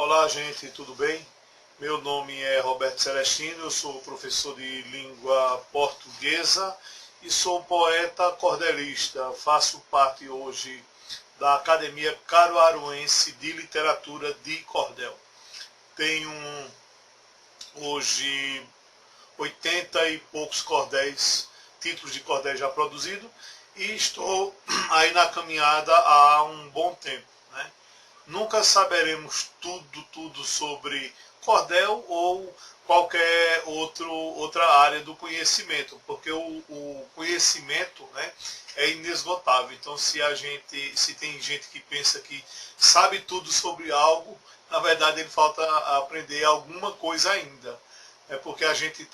Olá, gente, tudo bem? Meu nome é Roberto Celestino, eu sou professor de língua portuguesa e sou poeta cordelista. Faço parte hoje da Academia Caruaruense de Literatura de Cordel. Tenho hoje 80 e poucos cordéis, títulos de cordéis já produzidos, e estou aí na caminhada há um bom tempo, né? Nunca saberemos tudo sobre cordel ou qualquer outra área do conhecimento, porque o conhecimento, né, é inesgotável. Então, se tem gente que pensa que sabe tudo sobre algo, na verdade ele falta aprender alguma coisa ainda. É porque a gente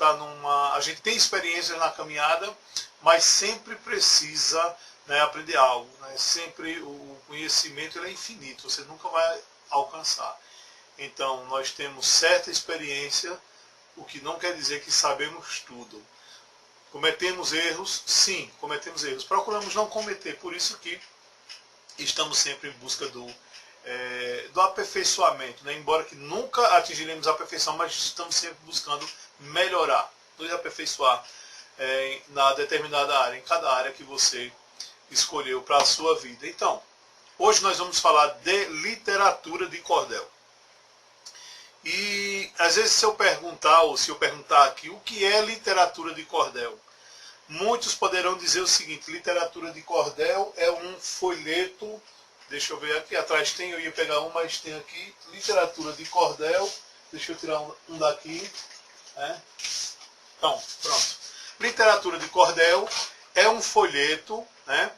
tem experiências na caminhada, mas sempre precisa, né, aprender algo, né? Sempre o conhecimento ele é infinito, você nunca vai alcançar. Então nós temos certa experiência, o que não quer dizer que sabemos tudo. Cometemos erros? Sim, cometemos erros. Procuramos não cometer, por isso que estamos sempre em busca do aperfeiçoamento, né? Embora que nunca atingiremos a perfeição, mas estamos sempre buscando melhorar, nos aperfeiçoar na determinada área, em cada área que você escolheu para a sua vida. Então, hoje nós vamos falar de literatura de cordel. E às vezes se eu perguntar aqui o que é literatura de cordel, muitos poderão dizer o seguinte: literatura de cordel é um folheto. Deixa eu ver aqui, atrás tem, eu ia pegar um, mas tem aqui, literatura de cordel. Deixa eu tirar um daqui. Então, pronto. Literatura de cordel é um folheto, né?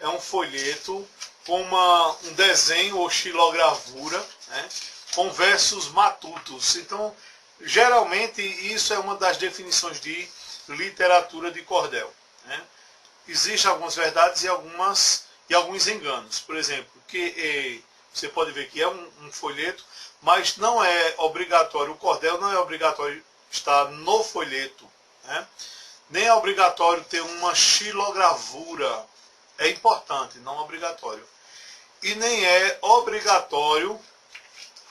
É um folheto com um desenho ou xilogravura, né? Com versos matutos. Então, geralmente, isso é uma das definições de literatura de cordel, né? Existem algumas verdades e alguns enganos. Por exemplo, que você pode ver que é um folheto, mas não é obrigatório, o cordel não é obrigatório estar no folheto, né? Nem é obrigatório ter uma xilogravura. É importante, não obrigatório. E nem é obrigatório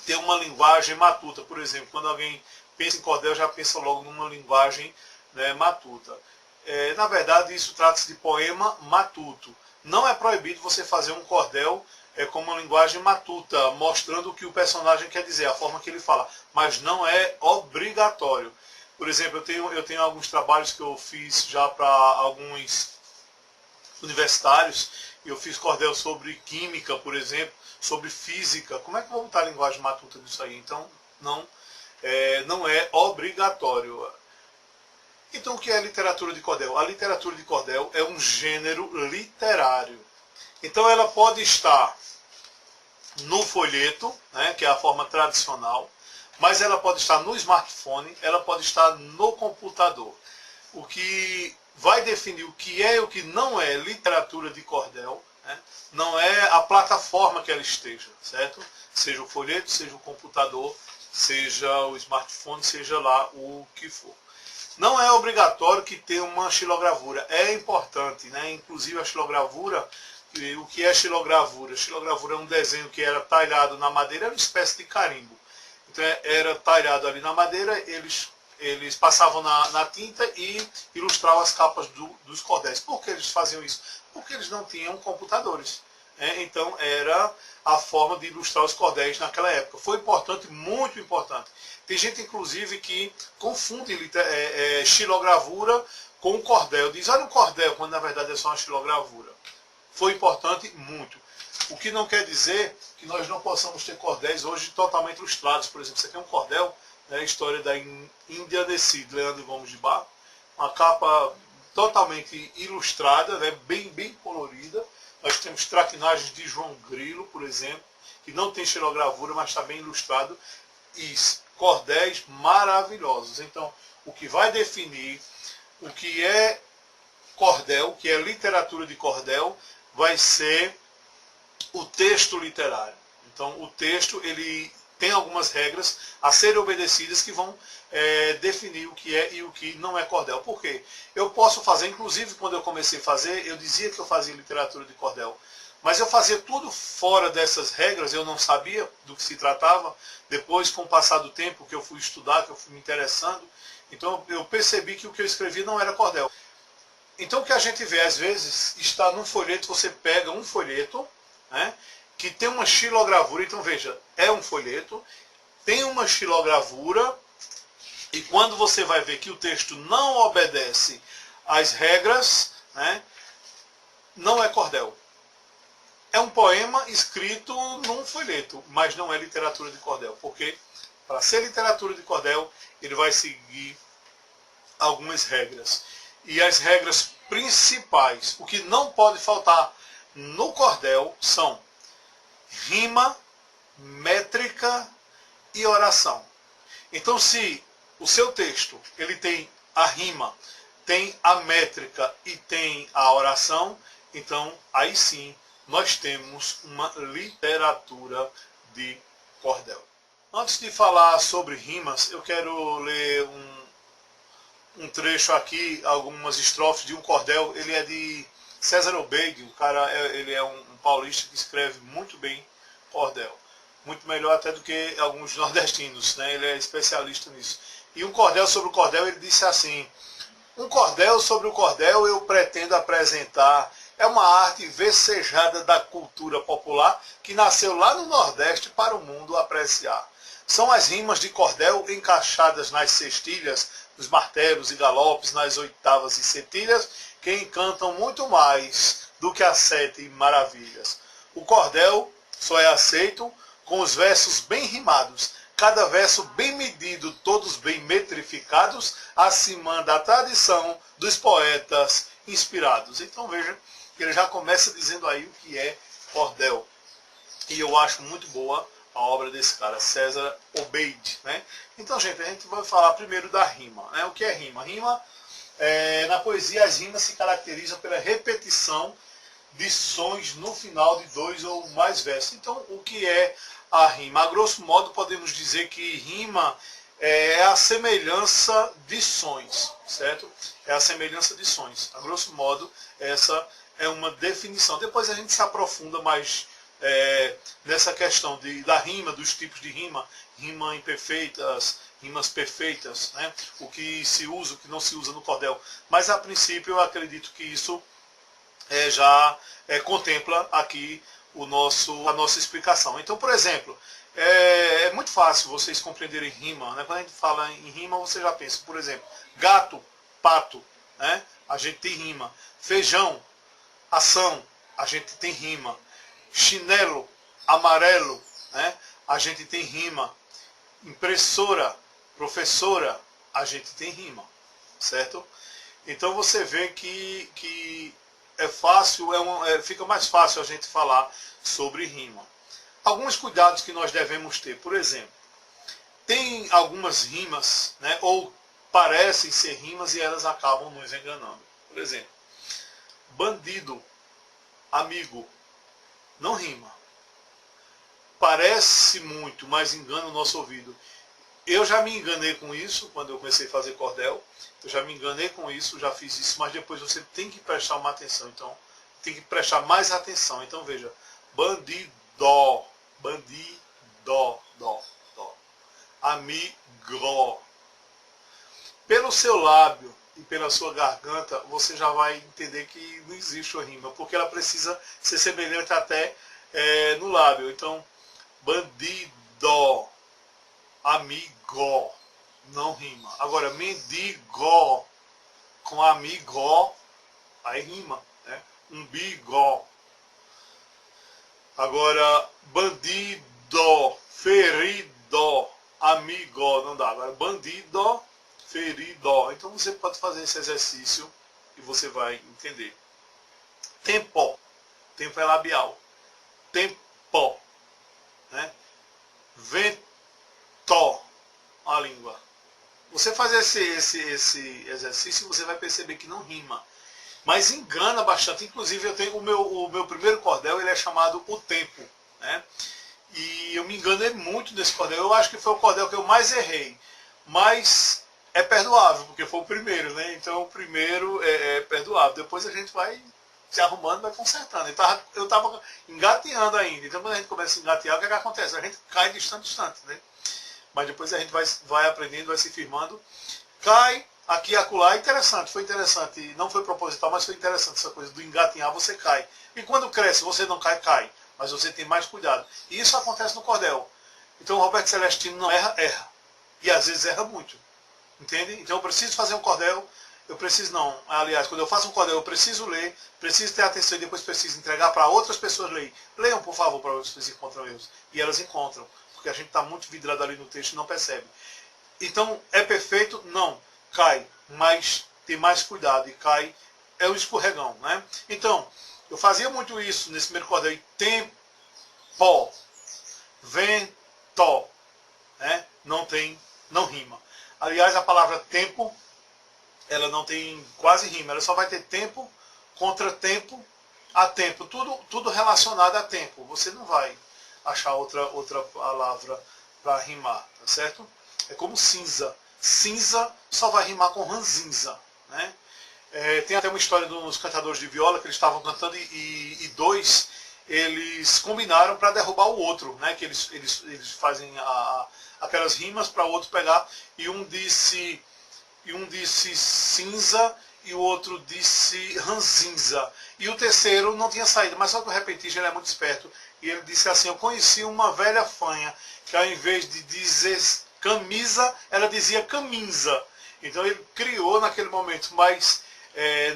ter uma linguagem matuta. Por exemplo, quando alguém pensa em cordel, já pensa logo numa linguagem, né, matuta. Na verdade, isso trata-se de poema matuto. Não é proibido você fazer um cordel com uma linguagem matuta, mostrando o que o personagem quer dizer, a forma que ele fala. Mas não é obrigatório. Por exemplo, eu tenho alguns trabalhos que eu fiz já para alguns universitários. Eu fiz cordel sobre química, por exemplo, sobre física. Como é que eu vou botar a linguagem matuta disso aí? Então, não é obrigatório. Então, o que é a literatura de cordel? A literatura de cordel é um gênero literário. Então, ela pode estar no folheto, né, que é a forma tradicional, mas ela pode estar no smartphone, ela pode estar no computador. O que vai definir o que é e o que não é literatura de cordel, né, não é a plataforma que ela esteja, certo? Seja o folheto, seja o computador, seja o smartphone, seja lá o que for. Não é obrigatório que tenha uma xilogravura. É importante, né? Inclusive a xilogravura, o que é xilogravura? Xilogravura é um desenho que era talhado na madeira, era uma espécie de carimbo. Então era talhado ali na madeira, eles passavam na tinta e ilustravam as capas dos cordéis. Por que eles faziam isso? Porque eles não tinham computadores. Então era a forma de ilustrar os cordéis naquela época. Foi importante, muito importante. Tem gente, inclusive, que confunde xilogravura com o cordel. Diz, olha o cordel, quando na verdade é só uma xilogravura. Foi importante, muito. O que não quer dizer que nós não possamos ter cordéis hoje totalmente ilustrados. Por exemplo, você tem um cordel, né, a história da Índia de Leandro Gomes de Barros, uma capa totalmente ilustrada, né, bem colorida. Nós temos traquinagens de João Grilo, por exemplo, que não tem xilogravura, mas está bem ilustrado. E cordéis maravilhosos. Então, o que vai definir o que é cordel, o que é literatura de cordel, vai ser o texto literário. Então, o texto ele tem algumas regras a serem obedecidas que vão definir o que é e o que não é cordel. Por quê? Eu posso fazer, inclusive quando eu comecei a fazer, eu dizia que eu fazia literatura de cordel, Mas eu fazia tudo fora dessas regras, eu não sabia do que se tratava. Depois, com o passar do tempo, que eu fui estudar, que eu fui me interessando, então eu percebi que o que eu escrevi não era cordel. Então o que a gente vê às vezes está num folheto, você pega um folheto, né, que tem uma xilogravura, então veja, é um folheto, tem uma xilogravura, e quando você vai ver que o texto não obedece às regras, né, não é cordel. É um poema escrito num folheto, mas não é literatura de cordel, porque para ser literatura de cordel, ele vai seguir algumas regras. E as regras principais, o que não pode faltar no cordel são rima, métrica e oração. Então, se o seu texto ele tem a rima, tem a métrica e tem a oração, então aí sim nós temos uma literatura de cordel. Antes de falar sobre rimas, eu quero ler um trecho aqui, algumas estrofes de um cordel. Ele é de César Obeide, o cara ele é um paulista que escreve muito bem cordel. Muito melhor até do que alguns nordestinos, né? Ele é especialista nisso. E um cordel sobre o cordel, ele disse assim: um cordel sobre o cordel eu pretendo apresentar. É uma arte versejada da cultura popular que nasceu lá no Nordeste para o mundo apreciar. São as rimas de cordel encaixadas nas cestilhas, nos martelos e galopes, nas oitavas e setilhas, que encantam muito mais do que as 7 maravilhas. O cordel só é aceito com os versos bem rimados, cada verso bem medido, todos bem metrificados, acima da tradição dos poetas inspirados. Então veja, ele já começa dizendo aí o que é cordel. E eu acho muito boa a obra desse cara, César Obeide, né? Então, gente, a gente vai falar primeiro da rima, né? O que é rima? Rima, na poesia, as rimas se caracterizam pela repetição de sons no final de 2 ou mais versos. Então, o que é a rima? A grosso modo, podemos dizer que rima é a semelhança de sons, certo? É a semelhança de sons. A grosso modo, essa é uma definição. Depois a gente se aprofunda mais nessa questão da rima, dos tipos de rima, rima imperfeitas, rimas perfeitas, né? O que se usa, o que não se usa no cordel. Mas a princípio eu acredito que isso já contempla aqui a nossa explicação. Então, por exemplo, é muito fácil vocês compreenderem rima, né? Quando a gente fala em rima, você já pensa, por exemplo, gato, pato, né? A gente tem rima. Feijão, ação, a gente tem rima. Chinelo, amarelo, né? A gente tem rima. Impressora, professora, a gente tem rima, certo? Então você vê que é fácil, fica mais fácil a gente falar sobre rima. Alguns cuidados que nós devemos ter, por exemplo, tem algumas rimas, né, ou parecem ser rimas e elas acabam nos enganando. Por exemplo, bandido, amigo, não rima. Parece muito, mas engana o nosso ouvido. Eu já me enganei com isso quando eu comecei a fazer cordel. Eu já me enganei com isso, já fiz isso, mas depois você tem que prestar uma atenção. Então, tem que prestar mais atenção. Então, veja, bandido, bandido, dó. Amigo. Pelo seu lábio e pela sua garganta, você já vai entender que não existe a rima, porque ela precisa ser semelhante até no lábio. Então, bandido, amigo, não rima. Agora, mendigo com amigo, aí rima, né? Umbigo. Agora, bandido, ferido, amigo, não dá. Agora, bandido, ferido. Então você pode fazer esse exercício e você vai entender. Tempo. Tempo é labial. Tempo. Né? Vento. A língua. Você faz esse exercício e você vai perceber que não rima. Mas engana bastante. Inclusive eu tenho o meu primeiro cordel, ele é chamado O Tempo, né? E eu me enganei muito nesse cordel. Eu acho que foi o cordel que eu mais errei. Mas é perdoável, porque foi o primeiro, né? Então o primeiro é perdoável. Depois a gente vai se arrumando, vai consertando. Eu estava engateando ainda. Então, quando a gente começa a engatear, o que é que acontece? A gente cai distante, né? Mas depois a gente vai aprendendo, vai se firmando. Cai aqui e acolá. Interessante, foi interessante. Não foi proposital, mas foi interessante essa coisa do engatinhar, você cai. E quando cresce, você não cai, cai. Mas você tem mais cuidado. E isso acontece no cordel. Então o Roberto Celestino não erra, erra. E às vezes erra muito. Entende? Então eu preciso fazer um cordel. Eu preciso não. Aliás, quando eu faço um cordel, eu preciso ler, preciso ter atenção e depois preciso entregar para outras pessoas lerem. Leiam, por favor, para ver se vocês encontram erros. E elas encontram. Porque a gente está muito vidrado ali no texto e não percebe. Então, é perfeito? Não. Cai. Mas tem mais cuidado. E cai é o escorregão, né? Então, eu fazia muito isso nesse primeiro cordel. E tempo. Vento. Né? Não rima. Aliás, a palavra tempo, ela não tem quase rima. Ela só vai ter tempo, contratempo, a tempo. Tudo relacionado a tempo. Você não vai achar outra palavra para rimar, tá certo? É como cinza. Cinza só vai rimar com ranzinza, né? Tem até uma história dos cantadores de viola que eles estavam cantando e dois eles combinaram para derrubar o outro, né? Que eles fazem aquelas rimas para o outro pegar e um disse cinza e o outro disse ranzinza. E o terceiro não tinha saído, mas só que o repentista ele é muito esperto e ele disse assim: eu conheci uma velha fanha que ao invés de dizer camisa, ela dizia caminza. Então ele criou naquele momento, mas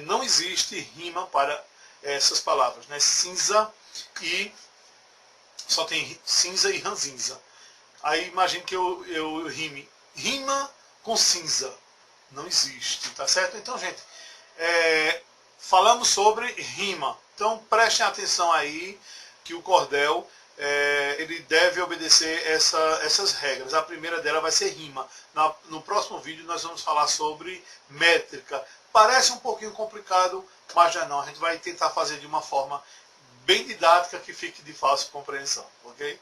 não existe rima para essas palavras, né? Cinza e só tem cinza e ranzinza. Aí imagine que eu rime rima com cinza. Não existe, tá certo? Então, gente, falamos sobre rima. Então prestem atenção aí que o cordel ele deve obedecer essas regras. A primeira dela vai ser rima. No próximo vídeo nós vamos falar sobre métrica. Parece um pouquinho complicado, mas já não. A gente vai tentar fazer de uma forma bem didática que fique de fácil compreensão, ok?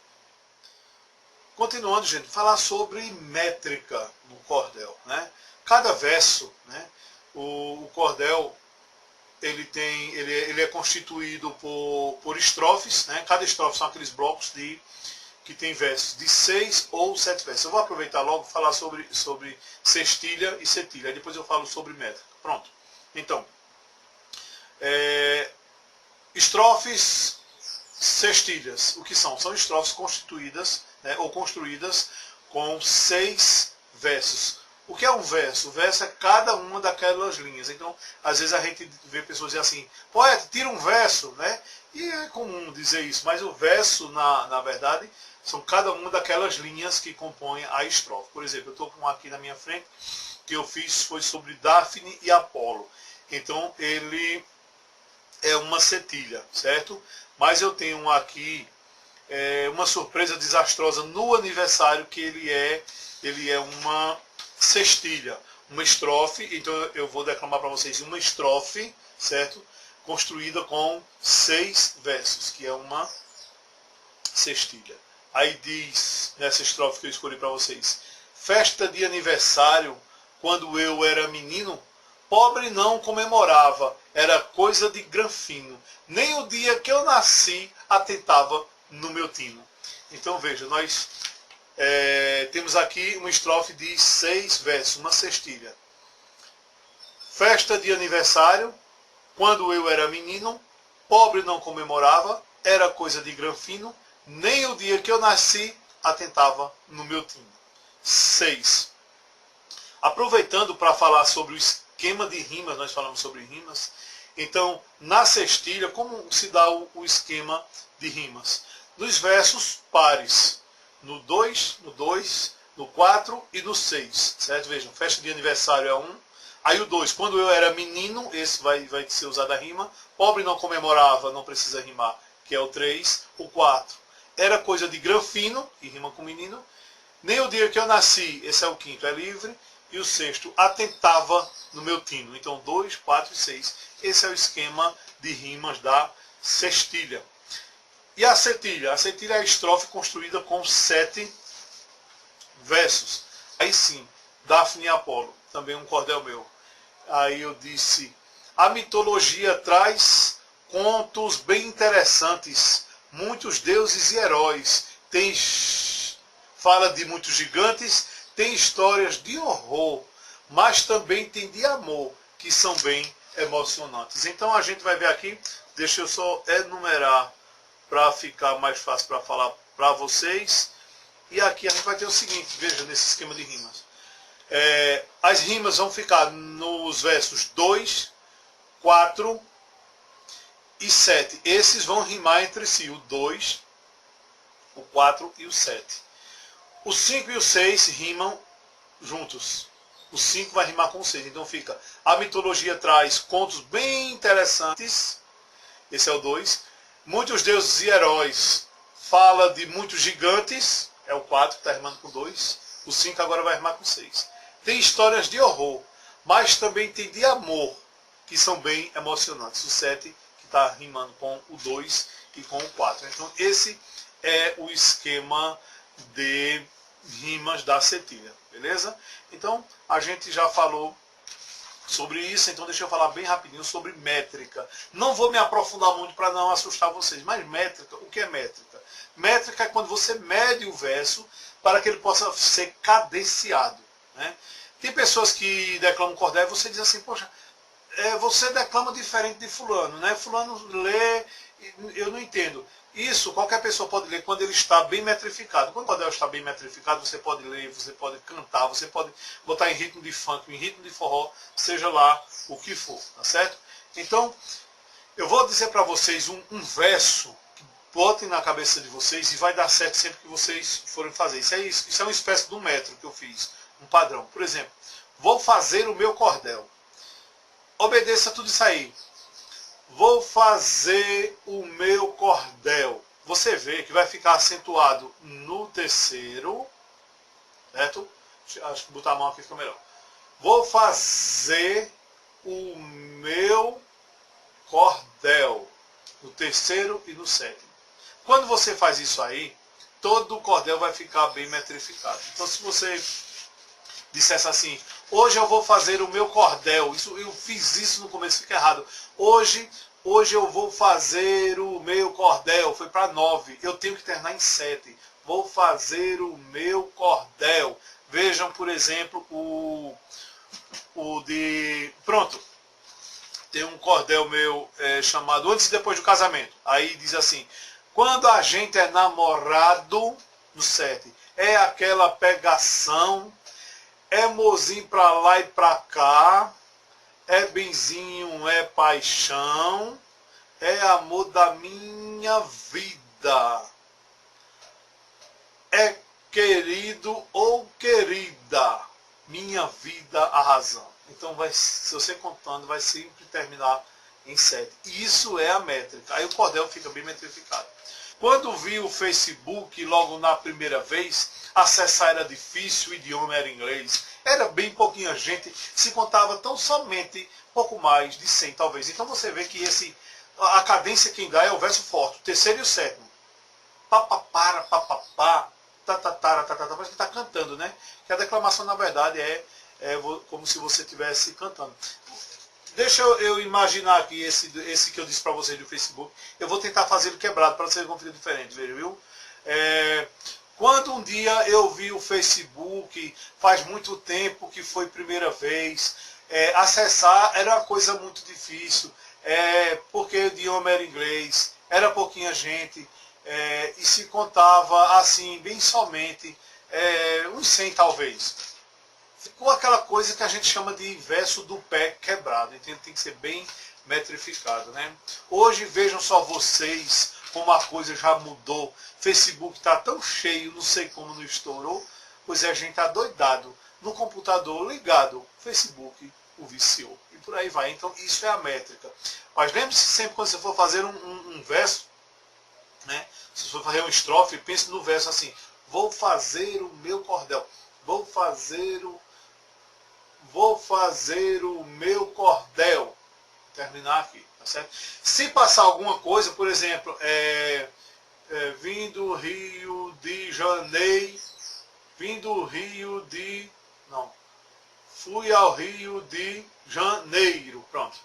Continuando, gente, falar sobre métrica no cordel, né? Cada verso, né? O cordel ele é constituído por estrofes, né? Cada estrofe são aqueles blocos que tem versos de 6 ou 7 versos. Eu vou aproveitar logo e falar sobre sextilha e setilha. Depois eu falo sobre métrica. Pronto. Então, estrofes, sextilhas. O que são? São estrofes constituídas, né, ou construídas com 6 versos. O que é um verso? O verso é cada uma daquelas linhas. Então, às vezes a gente vê pessoas dizer assim, poeta, tira um verso, né? E é comum dizer isso, mas o verso, na verdade, são cada uma daquelas linhas que compõem a estrofe. Por exemplo, eu estou com um aqui na minha frente, que eu fiz foi sobre Daphne e Apolo. Então, ele é uma setilha, certo? Mas eu tenho um aqui, uma surpresa desastrosa no aniversário, que ele é uma sextilha, uma estrofe. Então eu vou declamar para vocês uma estrofe, certo? Construída com 6 versos, que é uma sextilha. Aí diz, nessa estrofe que eu escolhi para vocês: festa de aniversário, quando eu era menino, pobre não comemorava, era coisa de granfino. Nem o dia que eu nasci atentava no meu tino. Então veja, nós temos aqui uma estrofe de 6 versos, uma sextilha. Festa de aniversário, quando eu era menino, pobre não comemorava, era coisa de granfino, nem o dia que eu nasci atentava no meu tino. 6. Aproveitando para falar sobre o esquema de rimas, nós falamos sobre rimas. Então, na sextilha, como se dá o esquema de rimas? Nos versos pares. No 2, no 4 e no 6. Certo? Vejam, festa de aniversário é 1. Aí o 2, quando eu era menino, esse vai ser usado a rima. Pobre não comemorava, não precisa rimar, que é o 3. O 4, era coisa de granfino, e rima com menino. Nem o dia que eu nasci, esse é o 5º, é livre. E o 6º, atentava no meu tino. Então 2, 4 e 6. Esse é o esquema de rimas da sextilha. E a setilha? A setilha é a estrofe construída com 7 versos. Aí sim, Daphne e Apolo, também um cordel meu. Aí eu disse: a mitologia traz contos bem interessantes, muitos deuses e heróis, fala de muitos gigantes, tem histórias de horror, mas também tem de amor, que são bem emocionantes. Então a gente vai ver aqui, deixa eu só enumerar para ficar mais fácil para falar para vocês. E aqui a gente vai ter o seguinte, veja nesse esquema de rimas. As rimas vão ficar nos versos 2, 4 e 7. Esses vão rimar entre si, o 2, o 4 e o 7. O 5 e o 6 rimam juntos. O 5 vai rimar com o 6. Então fica, a mitologia traz contos bem interessantes. Esse é o 2. Muitos deuses e heróis. Fala de muitos gigantes. É o 4 que está rimando com 2. O 5 agora vai rimar com 6. Tem histórias de horror. Mas também tem de amor. Que são bem emocionantes. O 7 que está rimando com o 2 e com o 4. Então esse é o esquema de rimas da cetilha. Beleza? Então a gente já falou sobre isso, então deixa eu falar bem rapidinho sobre métrica. Não vou me aprofundar muito para não assustar vocês, mas métrica, o que é métrica? Métrica é quando você mede o verso para que ele possa ser cadenciado. Né? Tem pessoas que declamam cordel e você diz assim, poxa, você declama diferente de fulano, né? Fulano lê, eu não entendo. Isso qualquer pessoa pode ler quando ele está bem metrificado. Quando o cordel está bem metrificado, você pode ler, você pode cantar, você pode botar em ritmo de funk, em ritmo de forró, seja lá o que for, tá certo? Então, eu vou dizer para vocês um verso que botem na cabeça de vocês e vai dar certo sempre que vocês forem fazer. Isso é uma espécie de um metro que eu fiz, um padrão. Por exemplo, vou fazer o meu cordel. Obedeça tudo isso aí. Vou fazer o meu cordel. Você vê que vai ficar acentuado no terceiro. Certo? Acho que botar a mão aqui fica melhor. Vou fazer o meu cordel. No terceiro e no sétimo. Quando você faz isso aí, todo o cordel vai ficar bem metrificado. Então se você dissesse assim, hoje eu vou fazer o meu cordel. Eu fiz isso no começo, fica errado. Hoje eu vou fazer o meu cordel. Foi para 9. Eu tenho que terminar em 7. Vou fazer o meu cordel. Vejam, por exemplo, o de... Pronto. Tem um cordel meu chamado Antes e Depois do Casamento. Aí diz assim, quando a gente é namorado, no 7, é aquela pegação, é mozinho pra lá e pra cá, é benzinho, é paixão, é amor da minha vida, é querido ou querida, minha vida a razão. Então, se você contando, vai sempre terminar em 7. Isso é a métrica. Aí o cordel fica bem metrificado. Quando vi o Facebook, logo na primeira vez, acessar era difícil, o idioma era inglês, era bem pouquinha gente, se contava tão somente pouco mais de 100 talvez. Então você vê que a cadência quem dá é o verso forte, o terceiro e o sétimo. Papapara, papapá, tatatara, tatatara, parece que está cantando, né? Que a declamação na verdade é como se você estivesse cantando. Deixa eu imaginar aqui esse que eu disse para vocês do Facebook. Eu vou tentar fazer ele quebrado para vocês verem diferente, viu? Quando um dia eu vi o Facebook, faz muito tempo que foi a primeira vez, acessar era uma coisa muito difícil, porque o idioma era inglês, era pouquinha gente, e se contava assim, bem somente, uns 100 talvez. Ficou aquela coisa que a gente chama de verso do pé quebrado, então tem que ser bem metrificado, né? Hoje vejam só vocês como a coisa já mudou. Facebook está tão cheio, não sei como não estourou, pois a gente está doidado no computador ligado, Facebook o viciou e por aí vai. Então isso é a métrica. Mas lembre-se sempre quando você for fazer um verso, né? Se você for fazer uma estrofe, pense no verso assim: vou fazer o meu cordel, vou fazer o meu cordel. Terminar aqui, tá certo? Se passar alguma coisa, por exemplo, vim do Rio de Janeiro, fui ao Rio de Janeiro, pronto.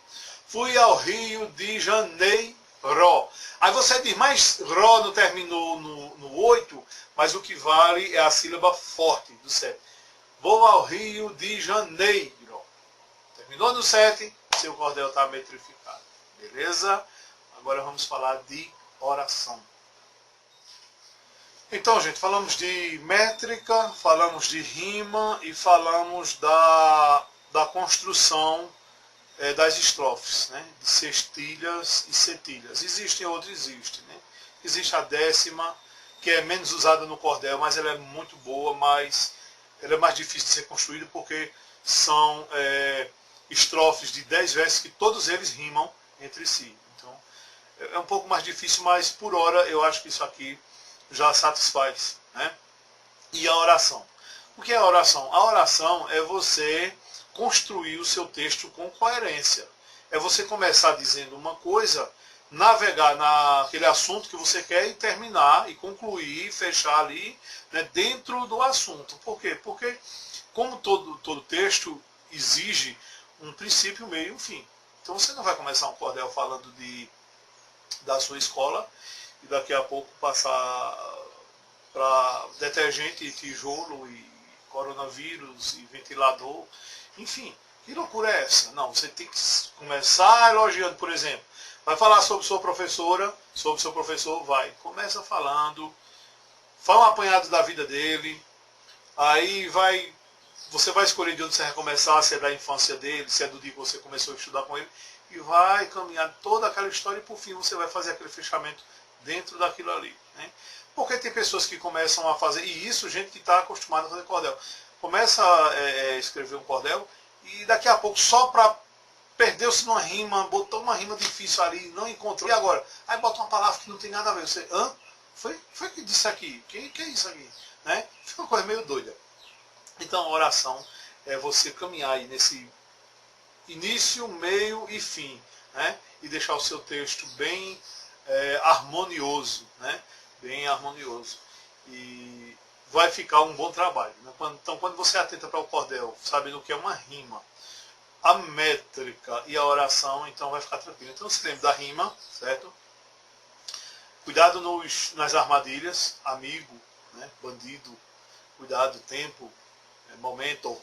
Fui ao Rio de Janeiro, Ró. Aí você diz, mas Ró não terminou no 8, mas o que vale é a sílaba forte do 7. Vou ao Rio de Janeiro. Terminou no 7, seu cordel está metrificado. Beleza? Agora vamos falar de oração. Então, gente, falamos de métrica, falamos de rima e falamos da construção das estrofes, né? De sextilhas e setilhas. Existem outras, existem, né? Existe a décima, que é menos usada no cordel, mas ela é muito boa, mas ela é mais difícil de ser construída porque são estrofes de 10 versos que todos eles rimam entre si. Então, é um pouco mais difícil, mas por hora eu acho que isso aqui já satisfaz, né? E a oração. O que é a oração? A oração é você construir o seu texto com coerência. É você começar dizendo uma coisa, navegar naquele assunto que você quer e terminar, e concluir, fechar ali, né, dentro do assunto. Por quê? Porque, como todo texto exige um princípio, meio e um fim. Então você não vai começar um cordel falando da sua escola e daqui a pouco passar para detergente, tijolo e coronavírus e ventilador. Enfim, que loucura é essa? Não, você tem que começar elogiando, por exemplo. Vai falar sobre sua professora, sobre seu professor, vai. Começa falando, fala um apanhado da vida dele, aí você vai escolher de onde você vai começar, se é da infância dele, se é do dia que você começou a estudar com ele, e vai caminhar toda aquela história e por fim você vai fazer aquele fechamento dentro daquilo ali, né? Porque tem pessoas que começam a fazer, e isso gente que está acostumada a fazer cordel, começa a escrever um cordel e daqui a pouco só para perdeu-se numa rima, botou uma rima difícil ali, não encontrou, e agora? Aí bota uma palavra que não tem nada a ver, você, hã? Foi que disse aqui? Que é isso aqui? Né? Fica uma coisa meio doida. Então a oração é você caminhar aí nesse início, meio e fim, né? E deixar o seu texto bem harmonioso, né? Bem harmonioso. E vai ficar um bom trabalho, né? Então quando você atenta para o cordel, sabendo o que é uma rima, a métrica e a oração, então vai ficar tranquilo. Então se lembre da rima, certo? Cuidado nas armadilhas, amigo, né? Bandido, cuidado, tempo, momento,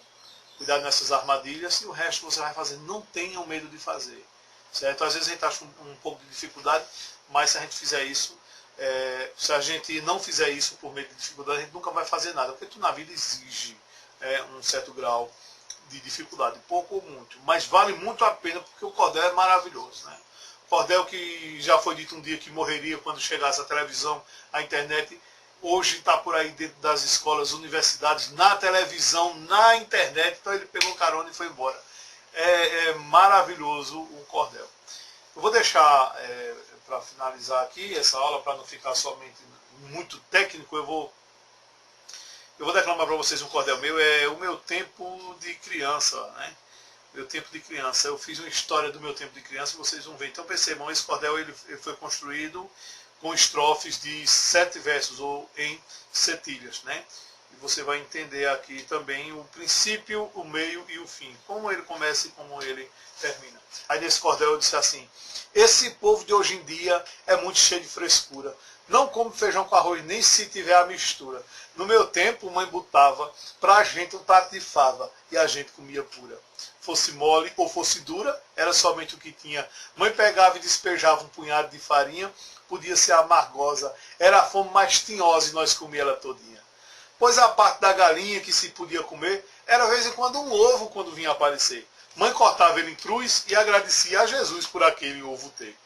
cuidado nessas armadilhas, e o resto você vai fazer. Não tenham medo de fazer, certo? Às vezes a gente acha um pouco de dificuldade, mas se a gente fizer isso, se a gente não fizer isso por medo de dificuldade, a gente nunca vai fazer nada, porque tudo na vida exige um certo grau de dificuldade, pouco ou muito, mas vale muito a pena porque o cordel é maravilhoso, né? Cordel que já foi dito um dia que morreria quando chegasse a televisão, a internet, hoje está por aí dentro das escolas, universidades, na televisão, na internet, então ele pegou carona e foi embora. É maravilhoso o cordel. Eu vou deixar, para finalizar aqui essa aula, para não ficar somente muito técnico, eu vou declamar para vocês um cordel meu, é o meu tempo de criança, né? Meu tempo de criança. Eu fiz uma história do meu tempo de criança e vocês vão ver. Então percebam, esse cordel ele foi construído com estrofes de 7 versos ou em setilhas, né? E você vai entender aqui também o princípio, o meio e o fim. Como ele começa e como ele termina. Aí nesse cordel eu disse assim: esse povo de hoje em dia é muito cheio de frescura. Não come feijão com arroz, nem se tiver a mistura. No meu tempo, mãe botava pra gente um prato de fava e a gente comia pura. Fosse mole ou fosse dura, era somente o que tinha. Mãe pegava e despejava um punhado de farinha, podia ser amargosa. Era a fome mais tinhosa e nós comia ela todinha. Pois a parte da galinha que se podia comer, era de vez em quando um ovo quando vinha aparecer. Mãe cortava ele em cruz e agradecia a Jesus por aquele ovo ter.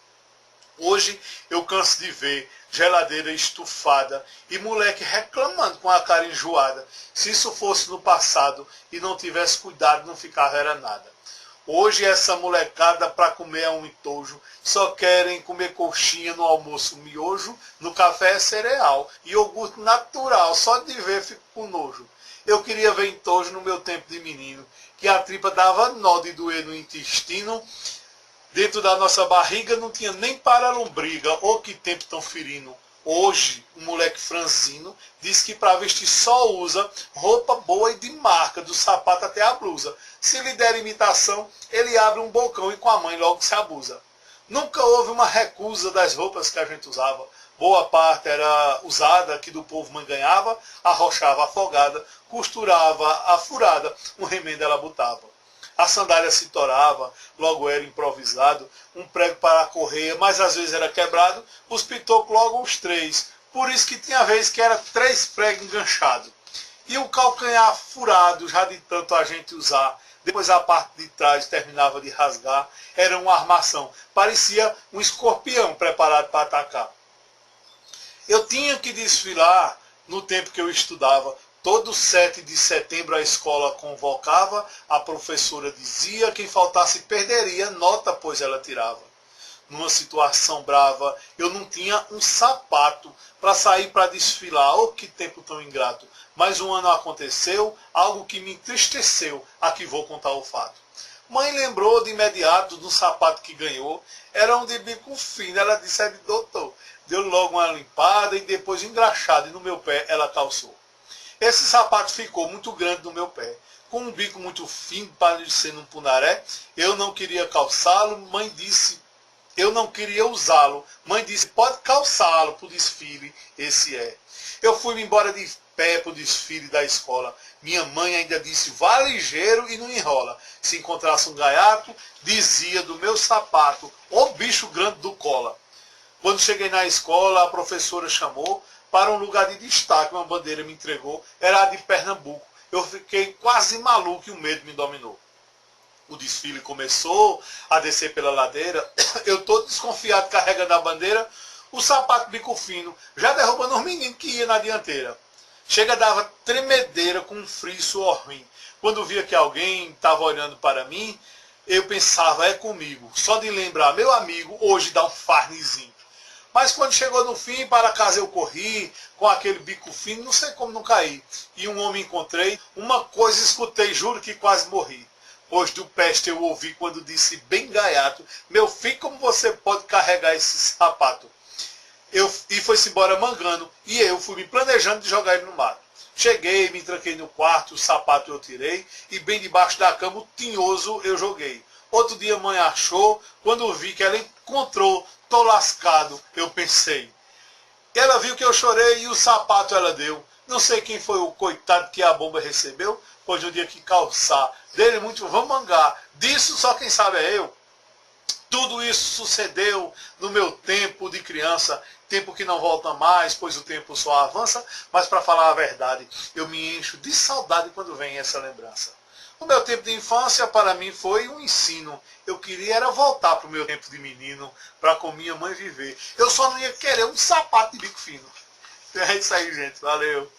Hoje eu canso de ver geladeira estufada e moleque reclamando com a cara enjoada. Se isso fosse no passado e não tivesse cuidado, não ficava era nada. Hoje essa molecada para comer é um entojo, só querem comer coxinha no almoço miojo, no café é cereal, iogurte natural, só de ver fico com nojo. Eu queria ver entojo no meu tempo de menino, que a tripa dava nó de doer no intestino. Dentro da nossa barriga não tinha nem para lombriga. Oh, que tempo tão ferino. Hoje, um moleque franzino diz que para vestir só usa roupa boa e de marca, do sapato até a blusa. Se lhe der imitação, ele abre um bocão e com a mãe logo se abusa. Nunca houve uma recusa das roupas que a gente usava. Boa parte era usada, que do povo manganhava, arrochava afogada, costurava a furada, um remendo ela botava. A sandália se torava, logo era improvisado, um prego para a correia, mas às vezes era quebrado, os pitocos logo os 3. Por isso que tinha vez que era 3 pregos enganchados. E o calcanhar furado, já de tanto a gente usar, depois a parte de trás terminava de rasgar, era uma armação. Parecia um escorpião preparado para atacar. Eu tinha que desfilar no tempo que eu estudava. Todo 7 de setembro a escola convocava, a professora dizia, quem faltasse perderia nota, pois ela tirava. Numa situação brava, eu não tinha um sapato para sair para desfilar. Oh, que tempo tão ingrato. Mas um ano aconteceu, algo que me entristeceu. Aqui vou contar o fato. Mãe lembrou de imediato do sapato que ganhou. Era um de bico fino. Ela disse, é de doutor. Deu logo uma limpada e depois engraxado. E no meu pé ela calçou. Esse sapato ficou muito grande no meu pé. Com um bico muito fino, parecendo um punaré. Eu não queria calçá-lo. Mãe disse, eu não queria usá-lo. Mãe disse, pode calçá-lo para o desfile. Esse é. Eu fui embora de pé para o desfile da escola. Minha mãe ainda disse, vá ligeiro e não enrola. Se encontrasse um gaiato, dizia do meu sapato, ô bicho grande do cola. Quando cheguei na escola, a professora chamou para um lugar de destaque, uma bandeira me entregou, era a de Pernambuco. Eu fiquei quase maluco e o medo me dominou. O desfile começou a descer pela ladeira, eu todo desconfiado carregando a bandeira, o sapato bico fino, já derrubando os meninos que iam na dianteira. Chega, dava tremedeira com um frio e suor ruim. Quando via que alguém estava olhando para mim, eu pensava, é comigo. Só de lembrar, meu amigo, hoje dá um farnizinho. Mas quando chegou no fim, para casa eu corri, com aquele bico fino, não sei como não caí. E um homem encontrei, uma coisa escutei, juro que quase morri. Pois do peste eu ouvi quando disse bem gaiato, meu filho, como você pode carregar esse sapato? E foi-se embora mangando, e eu fui me planejando de jogar ele no mato. Cheguei, me tranquei no quarto, o sapato eu tirei, e bem debaixo da cama, o tinhoso eu joguei. Outro dia a mãe achou, quando vi que ela encontrou, tô lascado, eu pensei. Ela viu que eu chorei e o sapato ela deu. Não sei quem foi o coitado que a bomba recebeu, pois no dia que calçar dele muito vão mangar. Disso só quem sabe é eu. Tudo isso sucedeu no meu tempo de criança, tempo que não volta mais, pois o tempo só avança, mas para falar a verdade, eu me encho de saudade quando vem essa lembrança. O meu tempo de infância, para mim, foi um ensino. Eu queria era voltar para o meu tempo de menino, para com minha mãe viver. Eu só não ia querer um sapato de bico fino. É isso aí, gente. Valeu.